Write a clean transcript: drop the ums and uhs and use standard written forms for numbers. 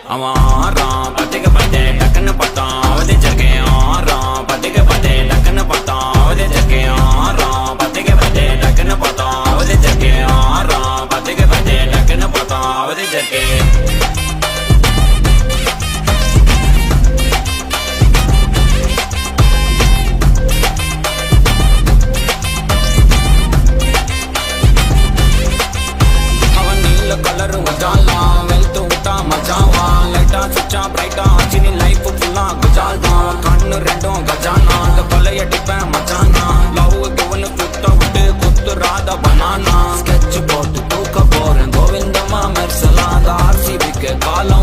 அவன் ஆறான் பத்திக்க பார்த்தே டக்குன்னு பார்த்தான் அவதே ஜர்க்கேன் ஆறான் பத்திக்க பார்த்தே டக்குன்னு பார்த்தான் அவதே ஜர்க்கேன் ஆறான் பத்திக்க பார்த்தே டக்குன்னு பார்த்தான் அவதே ஜர்க்கேன் ஆறான் பத்திக்க பார்த்தே டக்குன்னு பார்த்தான் அவதே ஜர்க்கேன் கலர் மச்சான் வெல்த்து விட்டா மச்சாவா லைட்டா சுச்சா பிரைட்டா ஆச்சினி லைஃப் ஃபுல்லா குஜால் தான் கண்ணு ரெண்டும் கஜானா அந்த கொலைய டிப்பேன் மச்சானா லவ் கிவனு சுத்த விட்டு குத்துறாத பனானா ஸ்கெட்ச் போட்டு தூக்க போறேன் கோவிந்தமா மெர்சலா அந்த ஆர்சிபிக்கு காலம்